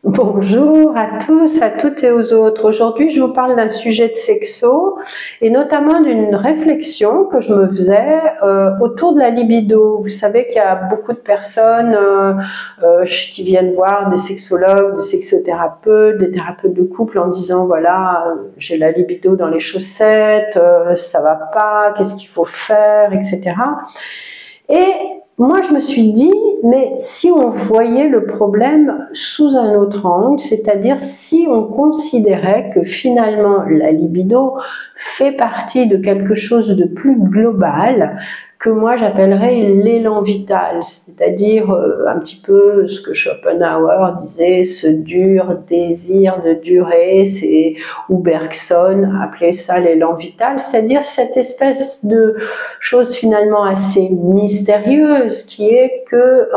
Bonjour à tous, à toutes et aux autres. Aujourd'hui, je vous parle d'un sujet de sexo et notamment d'une réflexion que je me faisais autour de la libido. Vous savez qu'il y a beaucoup de personnes qui viennent voir des sexologues, des sexothérapeutes, des thérapeutes de couple en disant voilà, j'ai la libido dans les chaussettes, ça va pas, qu'est-ce qu'il faut faire, etc. Et moi, je me suis dit, mais si on voyait le problème sous un autre angle, c'est-à-dire si on considérait que finalement la libido fait partie de quelque chose de plus global, que moi j'appellerais l'élan vital, c'est-à-dire un petit peu ce que Schopenhauer disait, ce dur désir de durer, ou Bergson appelait ça l'élan vital, c'est-à-dire cette espèce de chose finalement assez mystérieuse qui est que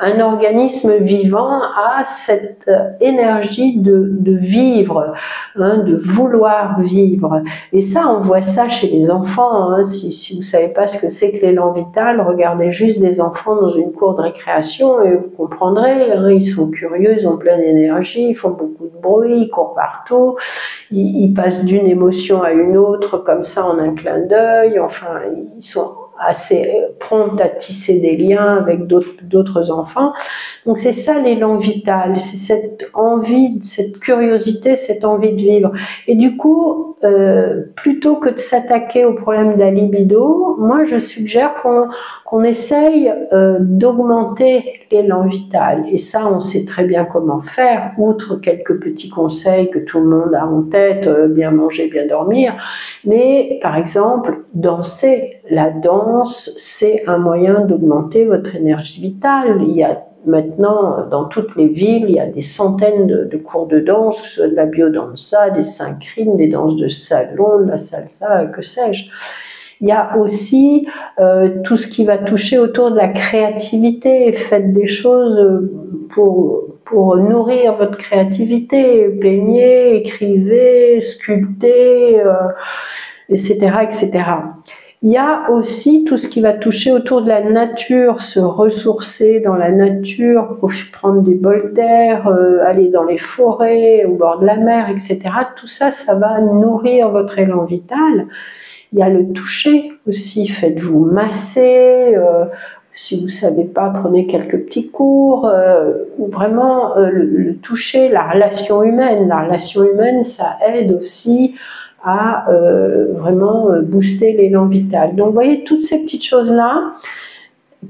un organisme vivant a cette énergie de vivre, de vouloir vivre. Et ça, on voit ça chez les enfants. Si vous ne savez pas ce que c'est que l'élan vital, regardez juste des enfants dans une cour de récréation et vous comprendrez. Ils sont curieux, ils ont plein d'énergie, ils font beaucoup de bruit, ils courent partout, ils passent d'une émotion à une autre comme ça en un clin d'œil. Enfin, ils sont assez prompte à tisser des liens avec d'autres enfants. Donc c'est ça l'élan vital, c'est cette envie, cette curiosité, cette envie de vivre. Et du coup, plutôt que de s'attaquer au problème de la libido, moi je suggère qu'on essaye d'augmenter l'élan vital. Et ça, on sait très bien comment faire, outre quelques petits conseils que tout le monde a en tête, bien manger, bien dormir. Mais par exemple, danser. La danse, c'est un moyen d'augmenter votre énergie vitale. Il y a maintenant, dans toutes les villes, il y a des centaines de cours de danse, que ce soit de la biodanza, des synchrones, des danses de salon, de la salsa, que sais-je. Il y a aussi tout ce qui va toucher autour de la créativité. Faites des choses pour nourrir votre créativité. Peignez, écrivez, sculptez, etc., etc. Il y a aussi tout ce qui va toucher autour de la nature, se ressourcer dans la nature, pour prendre des bols d'air, aller dans les forêts, au bord de la mer, etc. Tout ça, ça va nourrir votre élan vital. Il y a le toucher aussi, faites-vous masser, si vous ne savez pas, prenez quelques petits cours. Vraiment, le toucher, la relation humaine, ça aide aussi à vraiment booster l'élan vital. Donc vous voyez toutes ces petites choses-là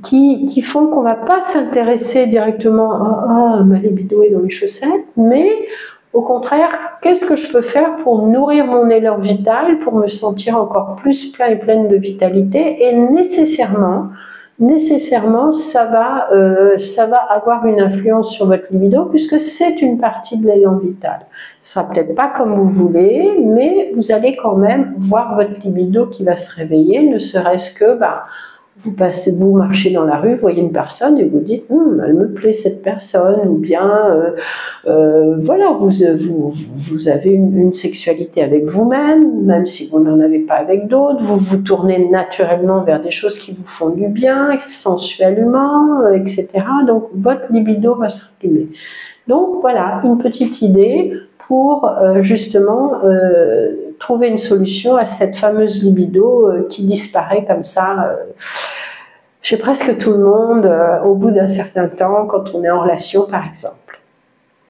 qui font qu'on ne va pas s'intéresser directement à ma libido est dans les chaussettes, mais au contraire, qu'est-ce que je peux faire pour nourrir mon élan vital, pour me sentir encore plus plein et pleine de vitalité, et nécessairement ça va avoir une influence sur votre libido puisque c'est une partie de l'élan vital. Ce sera peut-être pas comme vous voulez, mais vous allez quand même voir votre libido qui va se réveiller, ne serait-ce que vous marchez dans la rue, vous voyez une personne et vous dites elle me plaît cette personne, ou bien voilà, vous avez une sexualité avec vous-même, même si vous n'en avez pas avec d'autres, vous vous tournez naturellement vers des choses qui vous font du bien, sensuellement, etc. Donc votre libido va se rallumer. Donc voilà, une petite idée pour justement trouver une solution à cette fameuse libido qui disparaît comme ça chez presque tout le monde au bout d'un certain temps quand on est en relation par exemple.